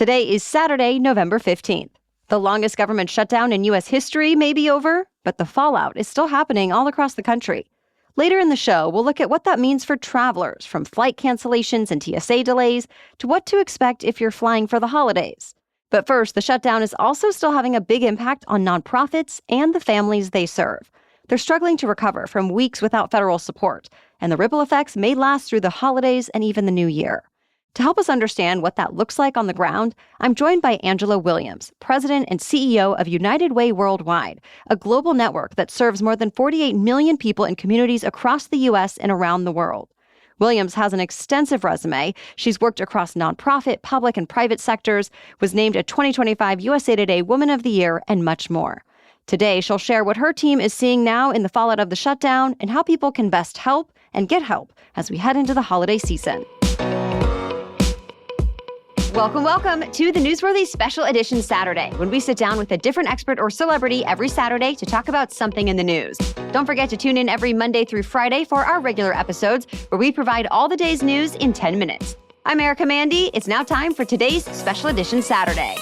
Today is Saturday, November 15th. The longest government shutdown in U.S. history may be over, but the fallout is still happening all across the country. Later in the show, we'll look at what that means for travelers, from flight cancellations and TSA delays to what to expect if you're flying for the holidays. But first, the shutdown is also still having a big impact on nonprofits and the families they serve. They're struggling to recover from weeks without federal support, and the ripple effects may last through the holidays and even the new year. To help us understand what that looks like on the ground, I'm joined by Angela Williams, President and CEO of United Way Worldwide, a global network that serves more than 48 million people in communities across the U.S. and around the world. Williams has an extensive resume. She's worked across nonprofit, public, and private sectors, was named a 2025 USA Today Woman of the Year, and much more. Today, she'll share what her team is seeing now in the fallout of the shutdown and how people can best help and get help as we head into the holiday season. Welcome to the Newsworthy Special Edition Saturday, when we sit down with a different expert or celebrity every Saturday to talk about something in the news. Don't forget to tune in every Monday through Friday for our regular episodes, where we provide all the day's news in 10 minutes. I'm Erica Mandy. It's now time for today's Special Edition Saturday.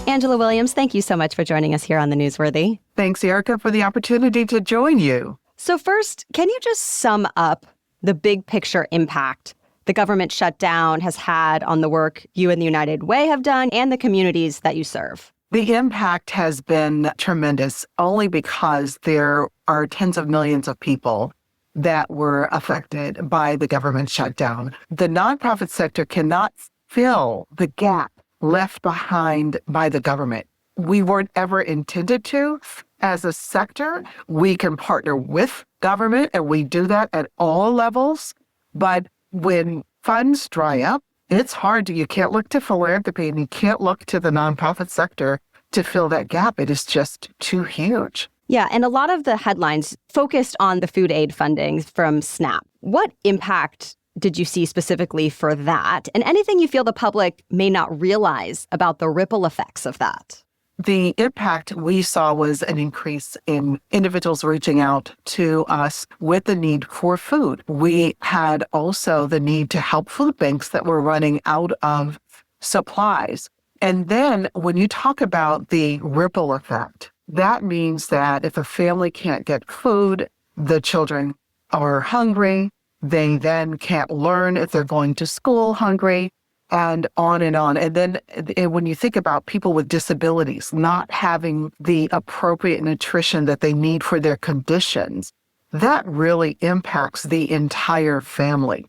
Angela Williams, thank you so much for joining us here on the Newsworthy. Thanks, Erica, for the opportunity to join you. So first, can you just sum up the big picture impact the government shutdown has had on the work you and the United Way have done and the communities that you serve? The impact has been tremendous, only because there are tens of millions of people that were affected by the government shutdown. The nonprofit sector cannot fill the gap left behind by the government. We weren't ever intended to. As a sector, we can partner with government, and we do that at all levels. But when funds dry up, it's hard. You can't look to philanthropy and you can't look to the nonprofit sector to fill that gap. It is just too huge. Yeah, and a lot of the headlines focused on the food aid funding from SNAP. What impact did you see specifically for that? And anything you feel the public may not realize about the ripple effects of that? The impact we saw was an increase in individuals reaching out to us with the need for food. We had also the need to help food banks that were running out of supplies. And then when you talk about the ripple effect, that means that if a family can't get food, the children are hungry. They then can't learn if they're going to school hungry. And on and on. And then when you think about people with disabilities not having the appropriate nutrition that they need for their conditions, that really impacts the entire family.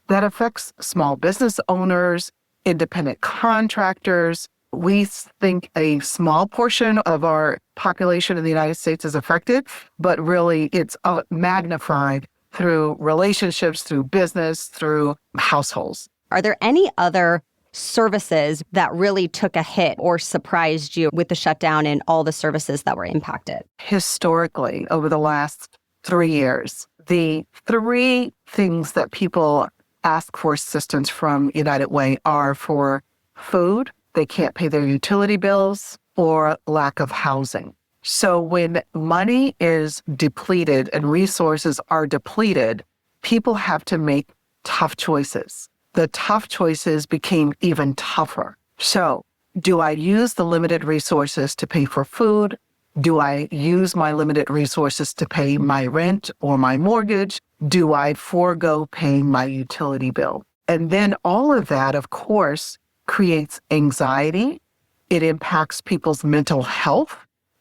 That affects small business owners, independent contractors. We think a small portion of our population in the United States is affected, but really it's magnified through relationships, through business, through households. Are there any other services that really took a hit or surprised you with the shutdown and all the services that were impacted? Historically, over the last 3 years, the three things that people ask for assistance from United Way are for food, they can't pay their utility bills, or lack of housing. So when money is depleted and resources are depleted, people have to make tough choices. The tough choices became even tougher. So, do I use the limited resources to pay for food? Do I use my limited resources to pay my rent or my mortgage? Do I forego paying my utility bill? And then all of that, of course, creates anxiety. It impacts people's mental health.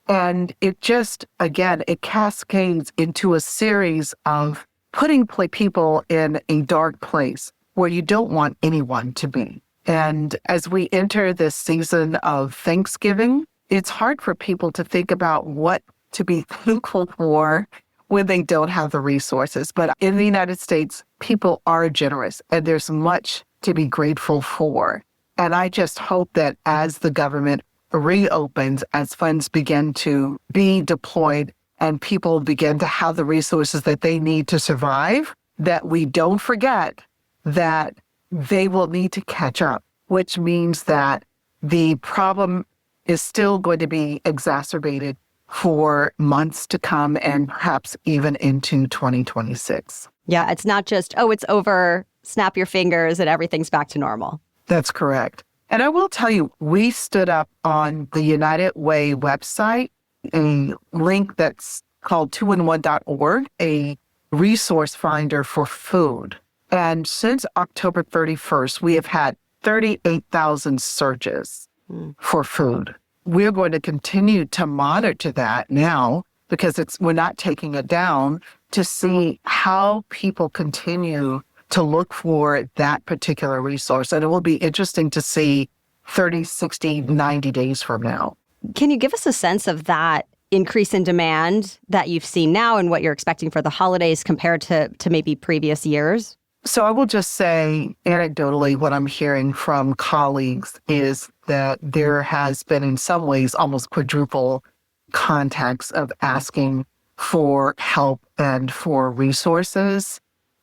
And it just, again, it cascades into a series of putting people in a dark place where you don't want anyone to be. And as we enter this season of Thanksgiving, it's hard for people to think about what to be thankful for when they don't have the resources. But in the United States, people are generous, and there's much to be grateful for. And I just hope that as the government reopens, as funds begin to be deployed and people begin to have the resources that they need to survive, that we don't forget that they will need to catch up, which means that the problem is still going to be exacerbated for months to come and perhaps even into 2026. Yeah, it's not just, oh, it's over snap your fingers, and everything's back to normal. That's correct. And I will tell you, we stood up on the United Way website a link that's called 2in1.org, a resource finder for food. And since October 31st, we have had 38,000 searches for food. We're going to continue to monitor that now because we're not taking it down to see how people continue to look for that particular resource. And it will be interesting to see 30, 60, 90 days from now. Can you give us a sense of that increase in demand that you've seen now and what you're expecting for the holidays compared to maybe previous years? So I will just say anecdotally, what I'm hearing from colleagues is that there has been in some ways almost quadruple contacts of asking for help and for resources.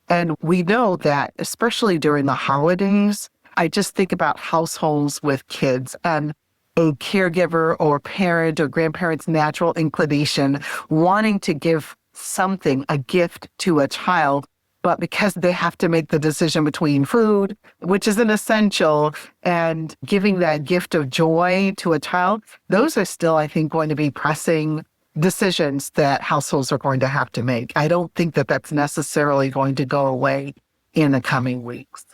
And we know that, especially during the holidays, I just think about households with kids and a caregiver or parent or grandparent's natural inclination wanting to give something, a gift to a child, but because they have to make the decision between food, which is an essential, and giving that gift of joy to a child, those are still, I think, going to be pressing decisions that households are going to have to make. I don't think that that's necessarily going to go away in the coming weeks.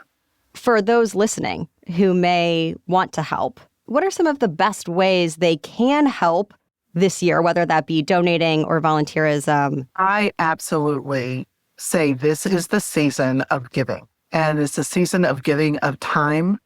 For those listening who may want to help, what are some of the best ways they can help this year, whether that be donating or volunteerism? I absolutely say this is the season of giving. And it's a season of giving of time,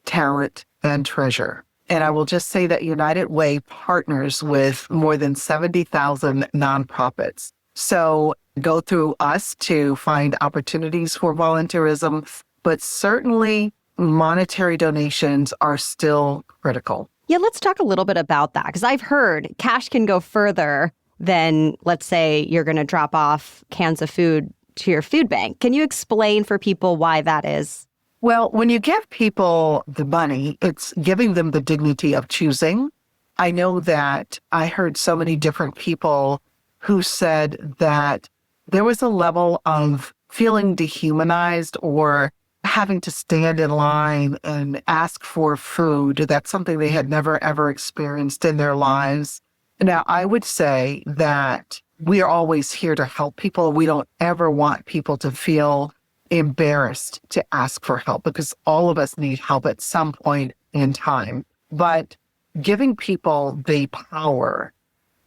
talent, and treasure. And I will just say that United Way partners with more than 70,000 nonprofits. So go through us to find opportunities for volunteerism, but certainly monetary donations are still critical. Yeah, let's talk a little bit about that, because I've heard cash can go further than, let's say, you're going to drop off cans of food to your food bank. Can you explain for people why that is? Well, when you give people the money, it's giving them the dignity of choosing. I know that I heard so many different people who said that there was a level of feeling dehumanized or having to stand in line and ask for food. That's something they had never, ever experienced in their lives. Now, I would say that we are always here to help people. We don't ever want people to feel embarrassed to ask for help because all of us need help at some point in time. But giving people the power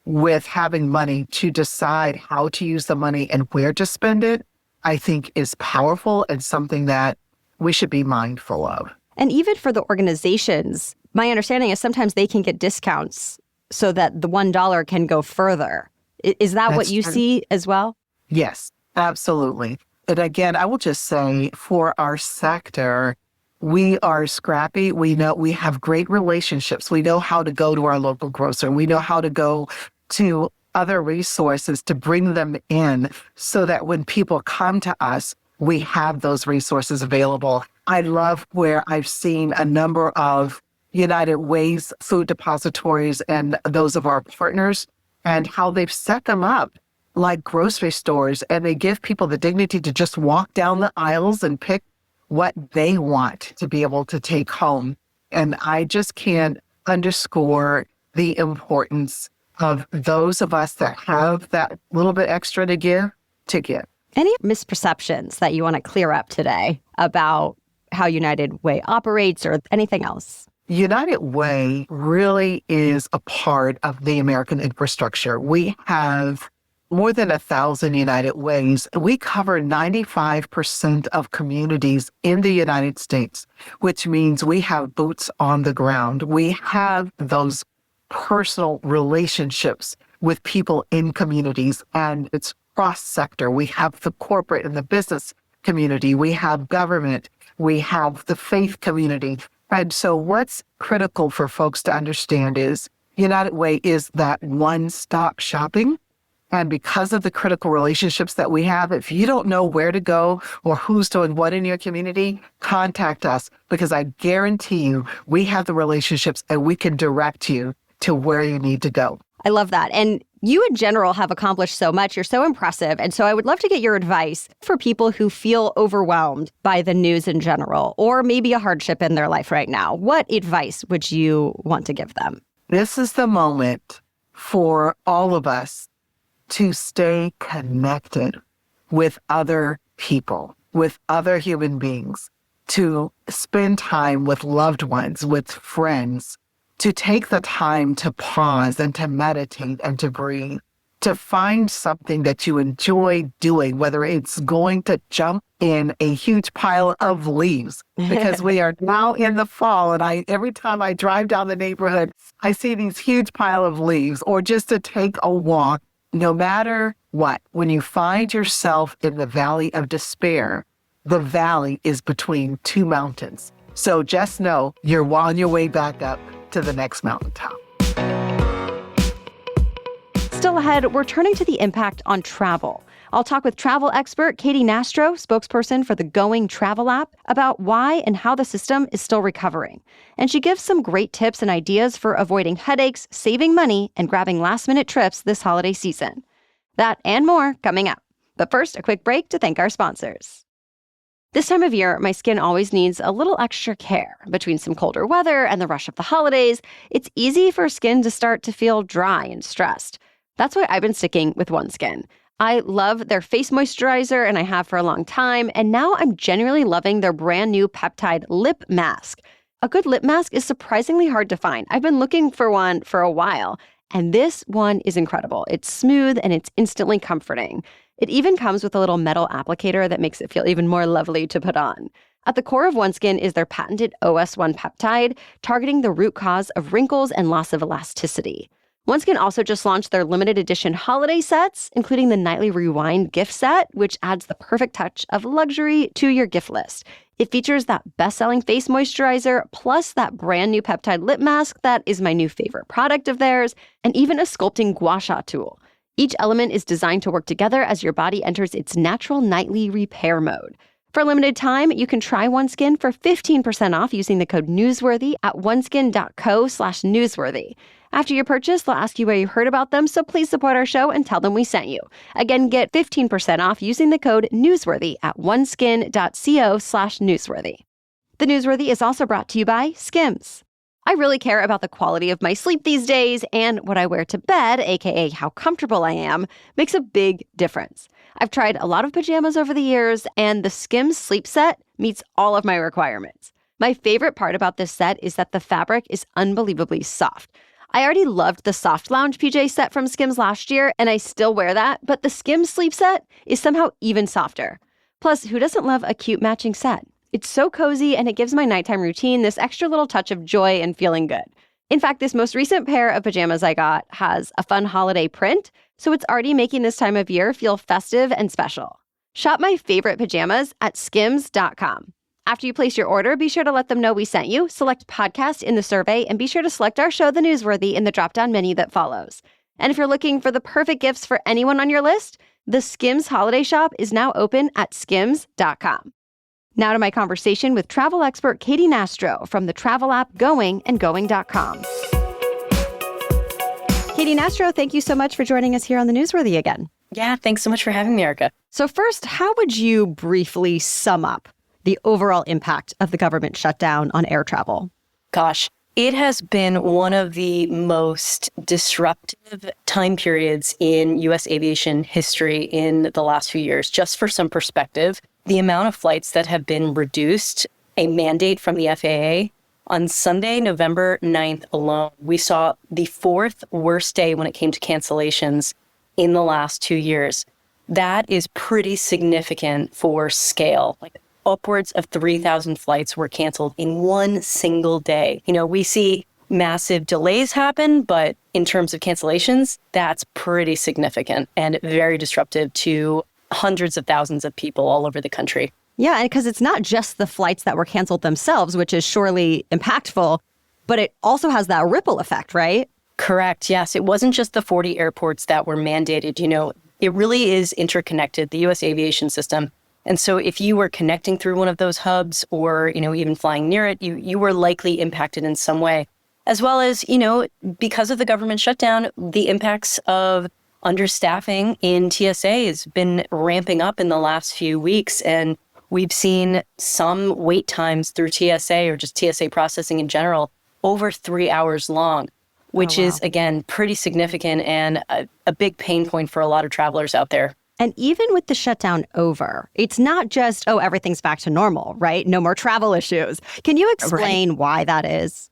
with having money to decide how to use the money and where to spend it, I think is powerful and something that we should be mindful of. And even for the organizations, my understanding is sometimes they can get discounts so that the $1 can go further. Is that what you see as well? Yes, absolutely. And again, I will just say for our sector, we are scrappy. We know we have great relationships. We know how to go to our local grocer. We know how to go to other resources to bring them in so that when people come to us, we have those resources available. I love where I've seen a number of United Way's food depositories and those of our partners and how they've set them up like grocery stores, and they give people the dignity to just walk down the aisles and pick what they want to be able to take home. And I just can't underscore the importance of those of us that have that little bit extra to give, to give. Any misperceptions that you want to clear up today about how United Way operates or anything else? United Way really is a part of the American infrastructure. We have more than 1,000 United Ways. We cover 95% of communities in the United States, which means we have boots on the ground. We have those personal relationships with people in communities, and it's cross-sector. We have the corporate and the business community. We have government. We have the faith community. And so what's critical for folks to understand is United Way is that one-stop shopping. And because of the critical relationships that we have, if you don't know where to go or who's doing what in your community, contact us, because I guarantee you we have the relationships and we can direct you to where you need to go. I love that. And You in general have accomplished so much. You're so impressive. And so I would love to get your advice for people who feel overwhelmed by the news in general, or maybe a hardship in their life right now. What advice would you want to give them? This is the moment for all of us to stay connected with other people, with other human beings, to spend time with loved ones, with friends, to take the time to pause and to meditate and to breathe, to find something that you enjoy doing, whether it's going to jump in a huge pile of leaves, because we are now in the fall. And every time I drive down the neighborhood, I see these huge pile of leaves, or just to take a walk. No matter what, when you find yourself in the valley of despair, the valley is between two mountains. So just know you're on your way back up to the next mountaintop. Still ahead, we're turning to the impact on travel. I'll talk with travel expert Katy Nastro, spokesperson for the Going travel app, about why and how the system is still recovering. And she gives some great tips and ideas for avoiding headaches, saving money, and grabbing last-minute trips this holiday season. That and more coming up. But first, a quick break to thank our sponsors. This time of year, my skin always needs a little extra care. Between some colder weather and the rush of the holidays, it's easy for skin to start to feel dry and stressed. That's why I've been sticking with OneSkin. I love their face moisturizer, and I have for a long time, and now I'm genuinely loving their brand new peptide lip mask. A good lip mask is surprisingly hard to find. I've been looking for one for a while, and this one is incredible. It's smooth and it's instantly comforting. It even comes with a little metal applicator that makes it feel even more lovely to put on. At the core of OneSkin is their patented OS1 peptide, targeting the root cause of wrinkles and loss of elasticity. OneSkin also just launched their limited edition holiday sets, including the Nightly Rewind gift set, which adds the perfect touch of luxury to your gift list. It features that best-selling face moisturizer, plus that brand new peptide lip mask that is my new favorite product of theirs, and even a sculpting gua sha tool. Each element is designed to work together as your body enters its natural nightly repair mode. For a limited time, you can try OneSkin for 15% off using the code newsworthy at oneskin.co/newsworthy. After your purchase, they'll ask you where you heard about them, so please support our show and tell them we sent you. Again, get 15% off using the code newsworthy at oneskin.co/newsworthy. The Newsworthy is also brought to you by Skims. I really care about the quality of my sleep these days, and what I wear to bed, aka how comfortable I am, makes a big difference. I've tried a lot of pajamas over the years, and the Skims sleep set meets all of my requirements. My favorite part about this set is that the fabric is unbelievably soft. I already loved the Soft Lounge PJ set from Skims last year, and I still wear that, but the Skims sleep set is somehow even softer. Plus, who doesn't love a cute matching set? It's so cozy, and it gives my nighttime routine this extra little touch of joy and feeling good. In fact, this most recent pair of pajamas I got has a fun holiday print, so it's already making this time of year feel festive and special. Shop my favorite pajamas at skims.com. After you place your order, be sure to let them know we sent you, select podcast in the survey, and be sure to select our show, The Newsworthy, in the drop-down menu that follows. And if you're looking for the perfect gifts for anyone on your list, the Skims holiday shop is now open at skims.com. Now to my conversation with travel expert Katy Nastro from the travel app Going and Going.com. Katy Nastro, thank you so much for joining us here on The Newsworthy again. Yeah, thanks so much for having me, Erica. So first, how would you briefly sum up the overall impact of the government shutdown on air travel? Gosh, it has been one of the most disruptive time periods in U.S. aviation history in the last few years. Just for some perspective, the amount of flights that have been reduced, a mandate from the FAA, on Sunday, November 9th alone, we saw the fourth worst day when it came to cancellations in the last 2 years. That is pretty significant for scale. Like upwards of 3,000 flights were canceled in one single day. You know, we see massive delays happen, but in terms of cancellations, that's pretty significant and very disruptive to hundreds of thousands of people all over the country. Yeah, and because it's not just the flights that were canceled themselves, which is surely impactful, but it also has that ripple effect, right? Correct. Yes. It wasn't just the 40 airports that were mandated. You know, it really is interconnected, the U.S. aviation system. And so if you were connecting through one of those hubs or, you know, even flying near it, you were likely impacted in some way. as well as, because of the government shutdown, the impacts of understaffing in TSA has been ramping up in the last few weeks. And we've seen some wait times through TSA or just TSA processing in general over 3 hours long, which is, again, pretty significant and a big pain point for a lot of travelers out there. And even with the shutdown over, it's not just, everything's back to normal, right? No more travel issues. Can you explain why that is?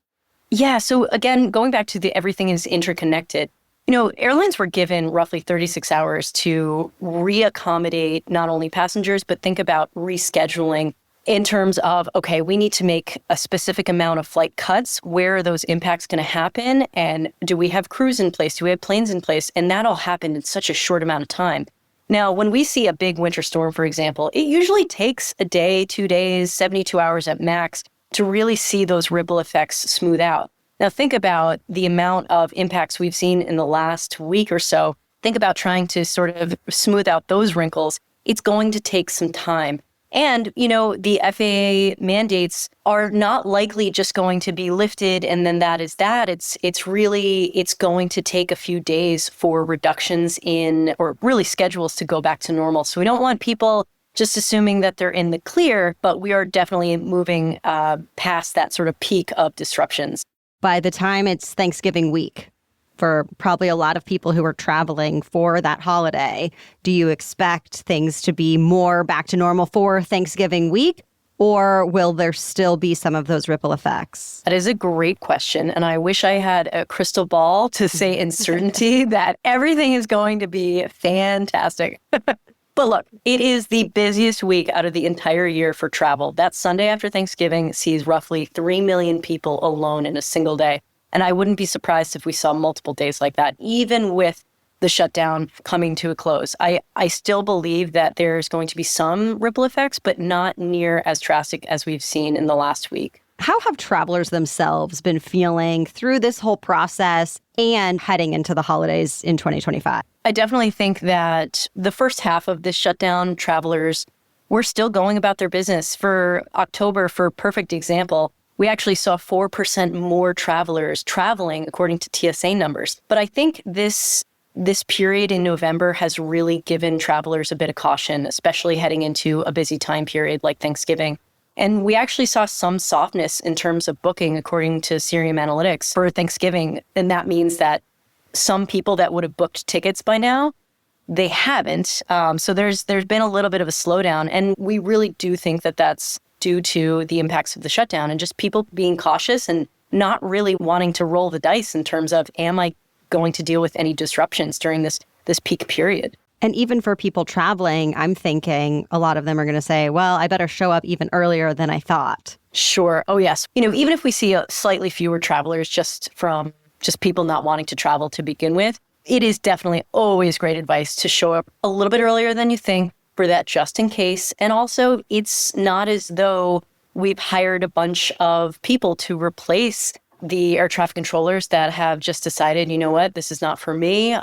Yeah. So again, going back to the everything is interconnected, airlines were given roughly 36 hours to reaccommodate not only passengers, but think about rescheduling in terms of, okay, we need to make a specific amount of flight cuts. Where are those impacts going to happen? And do we have crews in place? Do we have planes in place? And that all happened in such a short amount of time. Now, when we see a big winter storm, for example, it usually takes a day, 2 days, 72 hours at max to really see those ripple effects smooth out. Now, think about the amount of impacts we've seen in the last week or so. Think about trying to sort of smooth out those wrinkles. It's going to take some time. And, the FAA mandates are not likely just going to be lifted and then that is that. It's going to take a few days for reductions in, or really schedules to go back to normal. So we don't want people just assuming that they're in the clear, but we are definitely moving past that sort of peak of disruptions. By the time it's Thanksgiving week, for probably a lot of people who are traveling for that holiday, do you expect things to be more back to normal for Thanksgiving week? Or will there still be some of those ripple effects? That is a great question. And I wish I had a crystal ball to say in certainty that everything is going to be fantastic. But look, it is the busiest week out of the entire year for travel. That Sunday after Thanksgiving sees roughly 3 million people alone in a single day. And I wouldn't be surprised if we saw multiple days like that, even with the shutdown coming to a close. I still believe that there's going to be some ripple effects, but not near as drastic as we've seen in the last week. How have travelers themselves been feeling through this whole process and heading into the holidays in 2025? I definitely think that the first half of this shutdown, travelers were still going about their business. For October, for a perfect example, we actually saw 4% more travelers traveling according to TSA numbers. But I think this period in November has really given travelers a bit of caution, especially heading into a busy time period like Thanksgiving. And we actually saw some softness in terms of booking, according to Cirium Analytics, for Thanksgiving. And that means that some people that would have booked tickets by now, they haven't. So there's been a little bit of a slowdown. And we really do think that that's due to the impacts of the shutdown and just people being cautious and not really wanting to roll the dice in terms of, am I going to deal with any disruptions during this peak period? And even for people traveling, I'm thinking a lot of them are going to say, well, I better show up even earlier than I thought. Sure. Oh, yes. Even if we see slightly fewer travelers just from people not wanting to travel to begin with, it is definitely always great advice to show up a little bit earlier than you think for that just in case. And also, it's not as though we've hired a bunch of people to replace the air traffic controllers that have just decided, you know what, this is not for me.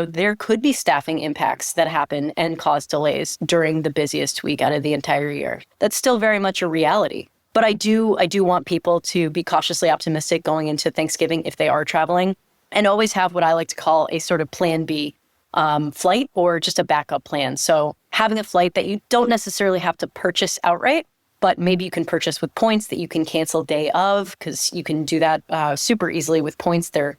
There could be staffing impacts that happen and cause delays during the busiest week out of the entire year. That's still very much a reality. But I do want people to be cautiously optimistic going into Thanksgiving if they are traveling, and always have what I like to call a sort of plan B flight or just a backup plan. So having a flight that you don't necessarily have to purchase outright, but maybe you can purchase with points that you can cancel day of, because you can do that super easily with points. They're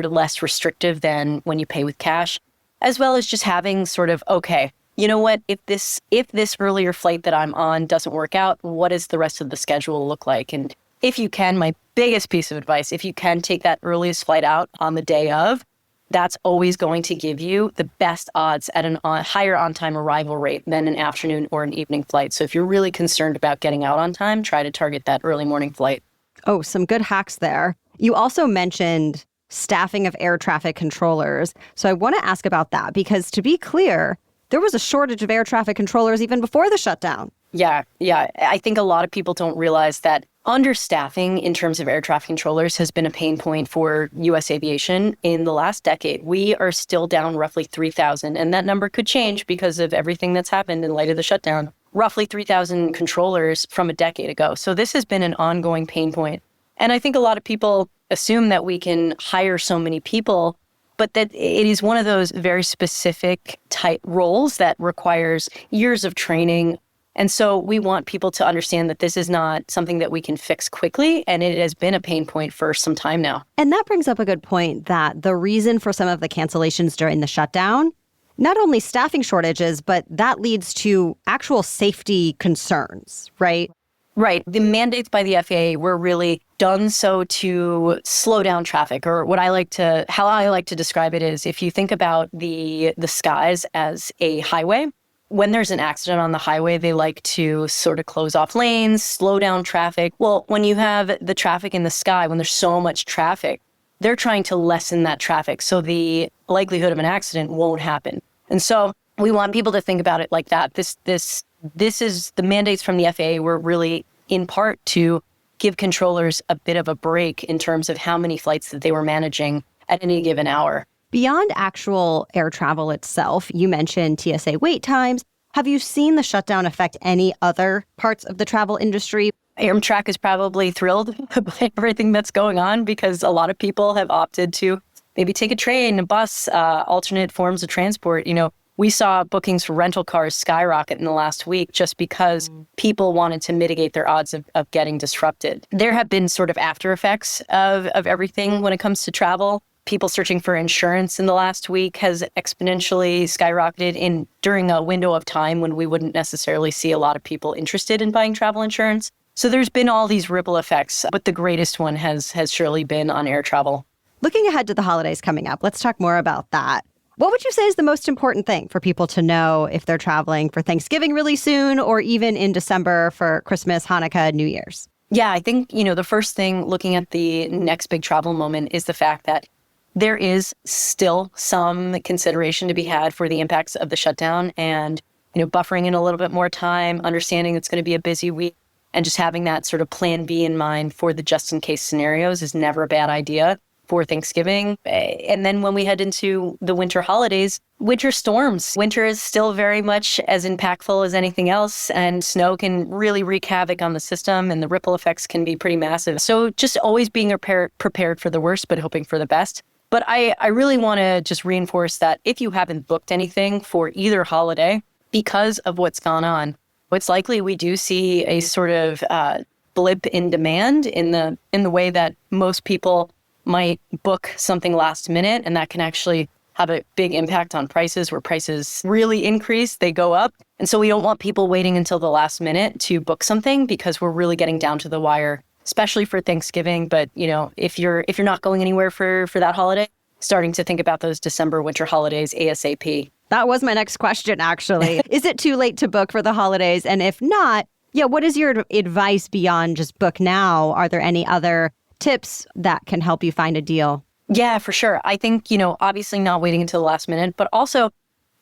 less restrictive than when you pay with cash, as well as just having sort of, okay, you know what, if this earlier flight that I'm on doesn't work out, what does the rest of the schedule look like? And if you can, my biggest piece of advice, if you can take that earliest flight out on the day of, that's always going to give you the best odds at a higher on-time arrival rate than an afternoon or an evening flight. So if you're really concerned about getting out on time, try to target that early morning flight. Oh, some good hacks there. You also mentioned staffing of air traffic controllers. So I want to ask about that, because to be clear, there was a shortage of air traffic controllers even before the shutdown. Yeah. I think a lot of people don't realize that understaffing in terms of air traffic controllers has been a pain point for U.S. aviation in the last decade. We are still down roughly 3,000, and that number could change because of everything that's happened in light of the shutdown. Roughly 3,000 controllers from a decade ago. So this has been an ongoing pain point. And I think a lot of people assume that we can hire so many people, but that it is one of those very specific type roles that requires years of training. And so we want people to understand that this is not something that we can fix quickly, and it has been a pain point for some time now. And that brings up a good point that the reason for some of the cancellations during the shutdown, not only staffing shortages, but that leads to actual safety concerns, right? Right. The mandates by the FAA were really done so to slow down traffic, or how I like to describe it is, if you think about the skies as a highway, when there's an accident on the highway, they like to sort of close off lanes, slow down traffic. Well, when you have the traffic in the sky, when there's so much traffic, they're trying to lessen that traffic so the likelihood of an accident won't happen. And so we want people to think about it like that. This is the mandates from the FAA were really in part to give controllers a bit of a break in terms of how many flights that they were managing at any given hour. Beyond actual air travel itself, you mentioned TSA wait times. Have you seen the shutdown affect any other parts of the travel industry? Amtrak is probably thrilled by everything that's going on because a lot of people have opted to maybe take a train, a bus, alternate forms of transport. We saw bookings for rental cars skyrocket in the last week just because people wanted to mitigate their odds of getting disrupted. There have been sort of after effects of everything when it comes to travel. People searching for insurance in the last week has exponentially skyrocketed during a window of time when we wouldn't necessarily see a lot of people interested in buying travel insurance. So there's been all these ripple effects, but the greatest one has surely been on air travel. Looking ahead to the holidays coming up, let's talk more about that. What would you say is the most important thing for people to know if they're traveling for Thanksgiving really soon or even in December for Christmas, Hanukkah, New Year's? Yeah, I think, the first thing looking at the next big travel moment is the fact that there is still some consideration to be had for the impacts of the shutdown and, buffering in a little bit more time, understanding it's going to be a busy week, and just having that sort of plan B in mind for the just in case scenarios is never a bad idea for Thanksgiving. And then when we head into the winter holidays, winter storms. Winter is still very much as impactful as anything else, and snow can really wreak havoc on the system, and the ripple effects can be pretty massive. So just always being prepared for the worst, but hoping for the best. But I really want to just reinforce that if you haven't booked anything for either holiday, because of what's gone on, it's likely we do see a sort of blip in demand in the way that most people might book something last minute, and that can actually have a big impact on prices. Where prices really increase, they go up. And so we don't want people waiting until the last minute to book something because we're really getting down to the wire, especially for Thanksgiving. But, if you're not going anywhere for that holiday, starting to think about those December winter holidays ASAP. That was my next question, actually. Is it too late to book for the holidays? And if not, what is your advice beyond just book now? Are there any other tips that can help you find a deal? Yeah, for sure. I think, obviously not waiting until the last minute, but also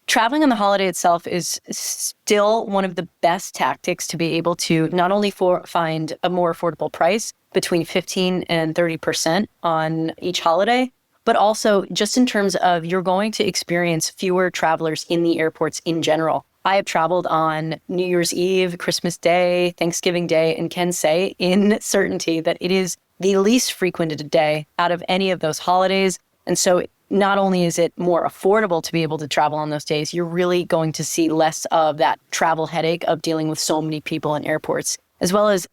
traveling on the holiday itself is still one of the best tactics to be able to not only find a more affordable price between 15 and 30% on each holiday, but also just in terms of you're going to experience fewer travelers in the airports in general. I have traveled on New Year's Eve, Christmas Day, Thanksgiving Day, and can say in certainty that it is the least frequented day out of any of those holidays. And so not only is it more affordable to be able to travel on those days, you're really going to see less of that travel headache of dealing with so many people in airports, as well as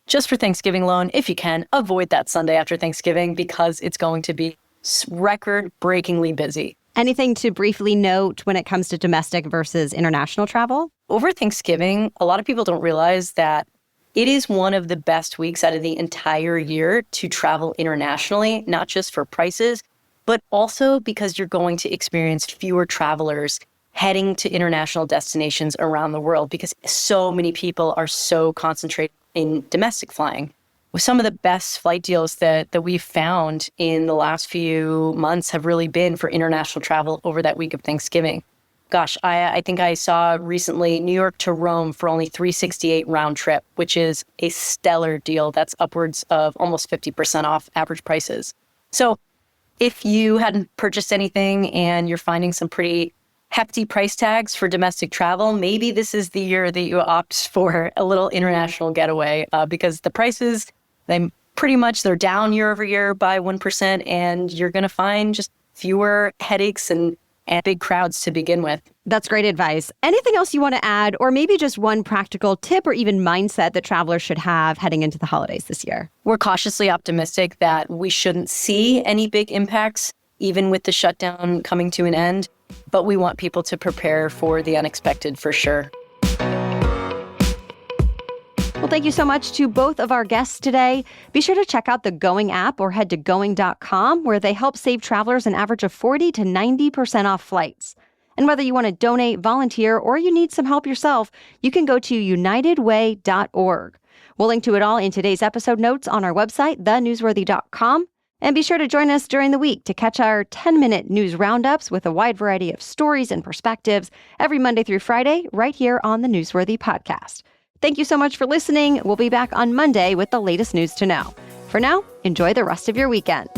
just for Thanksgiving alone, if you can, avoid that Sunday after Thanksgiving because it's going to be record-breakingly busy. Anything to briefly note when it comes to domestic versus international travel? Over Thanksgiving, a lot of people don't realize that it is one of the best weeks out of the entire year to travel internationally, not just for prices, but also because you're going to experience fewer travelers heading to international destinations around the world because so many people are so concentrated in domestic flying. Some of the best flight deals that we've found in the last few months have really been for international travel over that week of Thanksgiving. Gosh, I think I saw recently New York to Rome for only $368 round trip, which is a stellar deal. That's upwards of almost 50% off average prices. So if you hadn't purchased anything and you're finding some pretty hefty price tags for domestic travel, maybe this is the year that you opt for a little international getaway because the prices, they pretty much they're down year over year by 1%, and you're going to find just fewer headaches and big crowds to begin with. That's great advice. Anything else you want to add, or maybe just one practical tip or even mindset that travelers should have heading into the holidays this year? We're cautiously optimistic that we shouldn't see any big impacts, even with the shutdown coming to an end, but we want people to prepare for the unexpected for sure. Well, thank you so much to both of our guests today. Be sure to check out the Going app or head to going.com, where they help save travelers an average of 40 to 90% off flights. And whether you want to donate, volunteer, or you need some help yourself, you can go to unitedway.org. We'll link to it all in today's episode notes on our website, thenewsworthy.com. And be sure to join us during the week to catch our 10-minute news roundups with a wide variety of stories and perspectives every Monday through Friday right here on the Newsworthy podcast. Thank you so much for listening. We'll be back on Monday with the latest news to know. For now, enjoy the rest of your weekend.